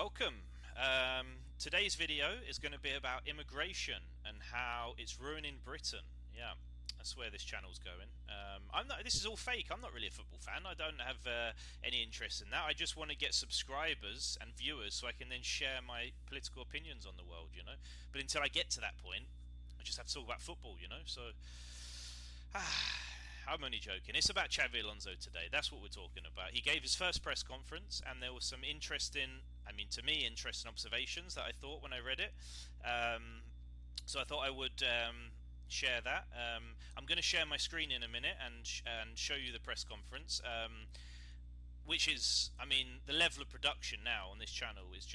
welcome. Today's video is going to be about immigration and how it's ruining Britain. Yeah, that's where this channel's going. I'm not. This is all fake. I'm not really a football fan. I don't have any interest in that. I just want to get subscribers and viewers so I can then share my political opinions on the world. But until I get to that point, I just have to talk about football. So. I'm only joking. It's about Xabi Alonso today. That's what we're talking about. He gave his first press conference, and there were some interesting, to me, interesting observations that I thought when I read it. So I thought I would share that. I'm going to share my screen in a minute and show you the press conference, which is, the level of production now on this channel is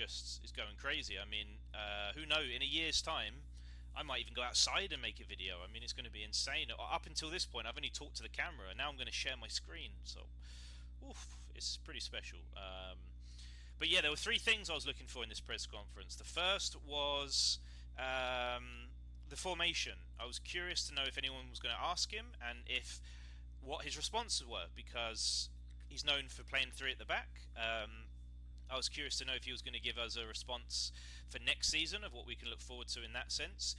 going crazy. Who knows? In a year's time, I might even go outside and make a video. It's going to be insane. Up until this point, I've only talked to the camera, and now I'm going to share my screen. So, it's pretty special. But yeah, there were three things I was looking for in this press conference. The first was the formation. I was curious to know if anyone was going to ask him and what his responses were, because he's known for playing three at the back. I was curious to know if he was going to give us a response for next season of what we can look forward to in that sense.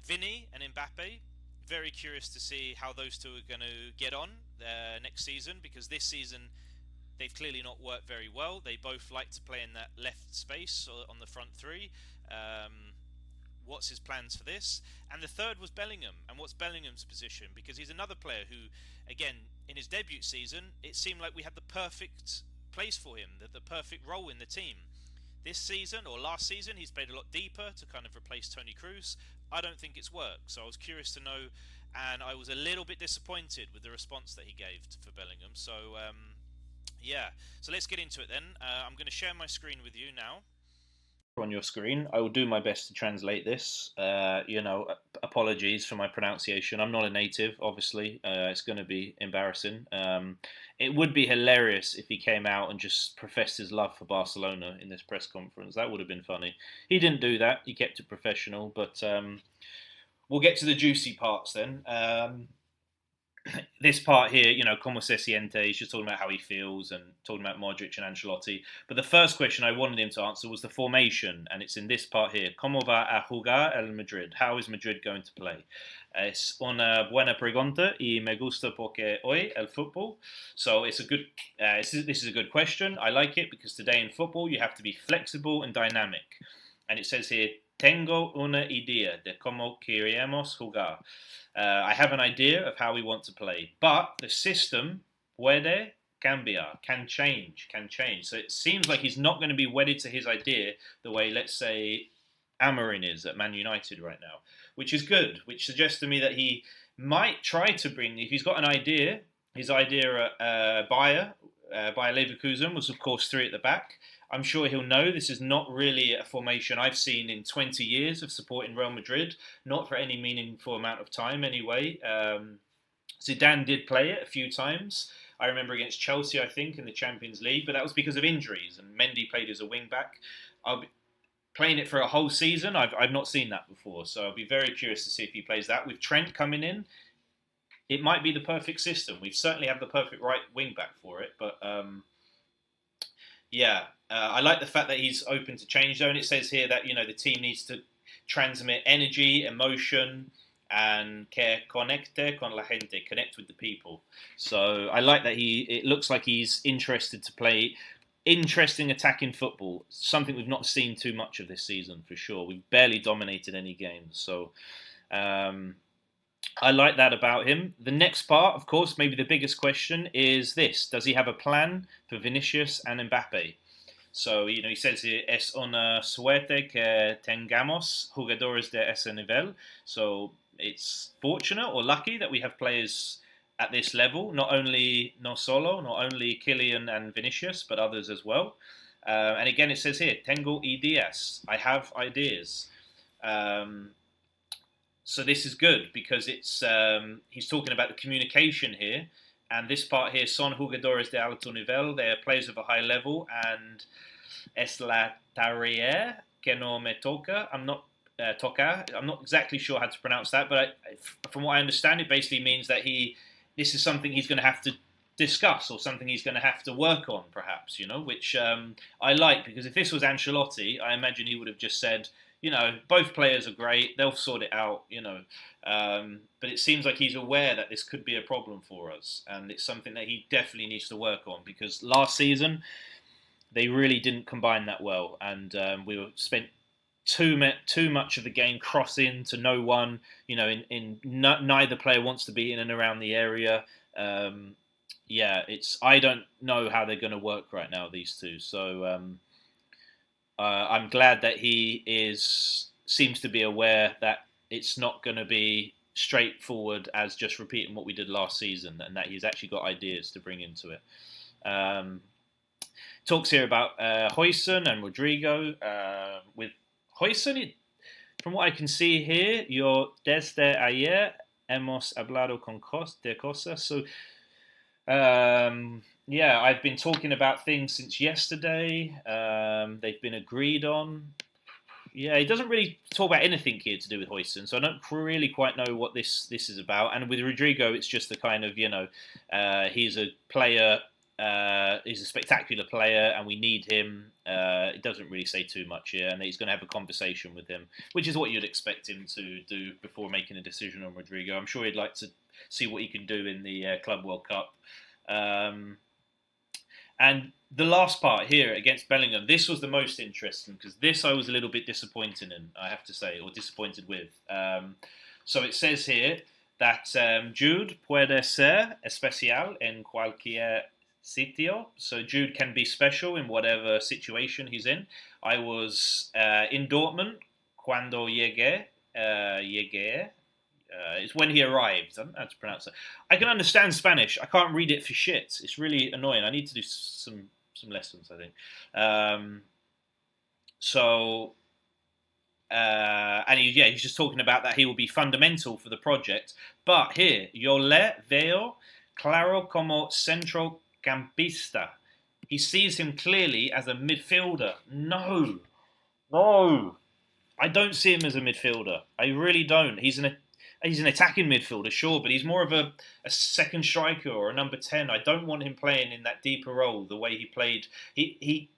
Vinny and Mbappe, very curious to see how those two are going to get on next season, because this season they've clearly not worked very well. They both like to play in that left space on the front three. What's his plans for this? And the third was Bellingham, and what's Bellingham's position, because he's another player who, again, in his debut season, it seemed like we had the perfect place for him, the perfect role in the team. This season, or last season, he's played a lot deeper to kind of replace Toni Kroos. I don't think it's worked, so I was curious to know, and I was a little bit disappointed with the response that he gave for Bellingham. So, yeah, so let's get into it then. I'm going to share my screen with you now. On your screen, I will do my best to translate this. Apologies for my pronunciation. I'm not a native, obviously. It's going to be embarrassing. It would be hilarious if he came out and just professed his love for Barcelona in this press conference. That would have been funny. He didn't do that. He kept it professional. But we'll get to the juicy parts then. This part here, como se siente, he's just talking about how he feels and talking about Modric and Ancelotti. But the first question I wanted him to answer was the formation, and it's in this part here. ¿Cómo va a jugar el Madrid? How is Madrid going to play? Es una buena pregunta y me gusta porque hoy el fútbol. So it's a good. This is a good question. I like it because today in football you have to be flexible and dynamic. And it says here, tengo una idea de cómo queremos jugar. I have an idea of how we want to play, but the system puede cambiar, can change. So it seems like he's not going to be wedded to his idea the way, let's say, Amorim is at Man United right now, which is good, which suggests to me that he might try to bring, if he's got an idea, his idea at Bayer Leverkusen was, of course, three at the back. I'm sure he'll know this is not really a formation I've seen in 20 years of supporting Real Madrid, not for any meaningful amount of time anyway. Zidane did play it a few times. I remember against Chelsea, I think, in the Champions League, but that was because of injuries, and Mendy played as a wing-back. Playing it for a whole season, I've not seen that before, so I'll be very curious to see if he plays that. With Trent coming in, it might be the perfect system. We certainly have the perfect right wing-back for it, but... I like the fact that he's open to change though, and it says here that the team needs to transmit energy, emotion, and que conecte con la gente, connect with the people. So I like that it looks like he's interested to play interesting attacking football, something we've not seen too much of this season for sure. We've barely dominated any games, so I like that about him. The next part, of course, maybe the biggest question is this. Does he have a plan for Vinicius and Mbappe? So, he says here, es una suerte que tengamos jugadores de ese nivel. So, it's fortunate or lucky that we have players at this level. Not only Kylian and Vinicius, but others as well. And again, it says here, tengo ideas. I have ideas. So this is good because it's he's talking about the communication here, and this part here, son jugadores de alto nivel, they are players of a high level, and es la tarea que no me toca. I'm not exactly sure how to pronounce that, but from what I understand, it basically means that this is something he's going to have to discuss or something he's going to have to work on, perhaps, which I like, because if this was Ancelotti, I imagine he would have just said, both players are great, they'll sort it out. But it seems like he's aware that this could be a problem for us, and it's something that he definitely needs to work on, because last season they really didn't combine that well, and we were spent too much of the game crossing to no one. Neither player wants to be in and around the area. I don't know how they're going to work right now, these two. So I'm glad that seems to be aware that it's not going to be straightforward as just repeating what we did last season, and that he's actually got ideas to bring into it. Talks here about Huijsen and Rodrigo. With Huijsen, from what I can see here, desde ayer hemos hablado de cosas. So, I've been talking about things since yesterday. They've been agreed on. Yeah, he doesn't really talk about anything here to do with Huijsen, so I don't really quite know what this is about. And with Rodrigo, it's just the kind of, he's a player. He's a spectacular player, and we need him. It doesn't really say too much here, and he's going to have a conversation with him, which is what you'd expect him to do before making a decision on Rodrigo. I'm sure he'd like to see what he can do in the Club World Cup. And the last part here against Bellingham, this was the most interesting, because this I was a little bit disappointed in, I have to say, or disappointed with. So it says here that Jude puede ser especial en cualquier sitio. So Jude can be special in whatever situation he's in. I was in Dortmund cuando llegué. It's when he arrived. I don't know how to pronounce it. I can understand Spanish. I can't read it for shit. It's really annoying. I need to do some lessons, I think. He's just talking about that he will be fundamental for the project. But here, yo le veo claro como centrocampista. He sees him clearly as a midfielder. No. I don't see him as a midfielder. I really don't. He's an attacking midfielder, sure, but he's more of a second striker or a number 10. I don't want him playing in that deeper role the way he played. He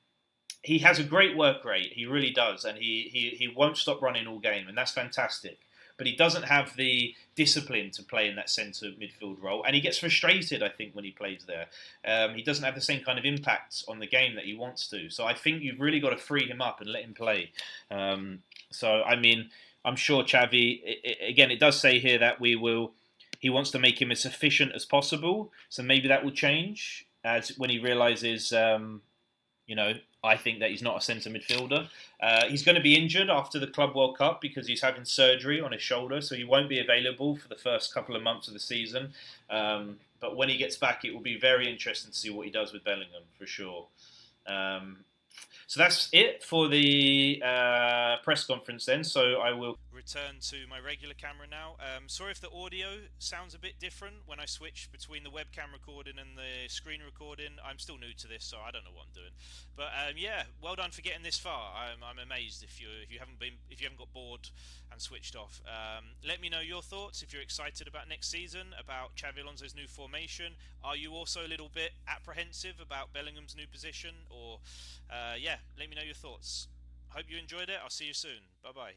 has a great work rate. He really does, and he won't stop running all game, and that's fantastic. But he doesn't have the discipline to play in that centre midfield role, and he gets frustrated, I think, when he plays there. He doesn't have the same kind of impact on the game that he wants to. So I think you've really got to free him up and let him play. I'm sure Xavi, again, it does say here that he wants to make him as efficient as possible. So maybe that will change when he realises, I think that he's not a centre midfielder. He's going to be injured after the Club World Cup because he's having surgery on his shoulder, so he won't be available for the first couple of months of the season. But when he gets back, it will be very interesting to see what he does with Bellingham, for sure. So that's it for the press conference then. So I will return to my regular camera now. Sorry if the audio sounds a bit different when I switch between the webcam recording and the screen recording. I'm still new to this, so I don't know what I'm doing. But well done for getting this far. I'm amazed if you haven't got bored and switched off. Let me know your thoughts if you're excited about next season, about Xabi Alonso's new formation. Are you also a little bit apprehensive about Bellingham's new position? Or let me know your thoughts. Hope you enjoyed it. I'll see you soon. Bye bye.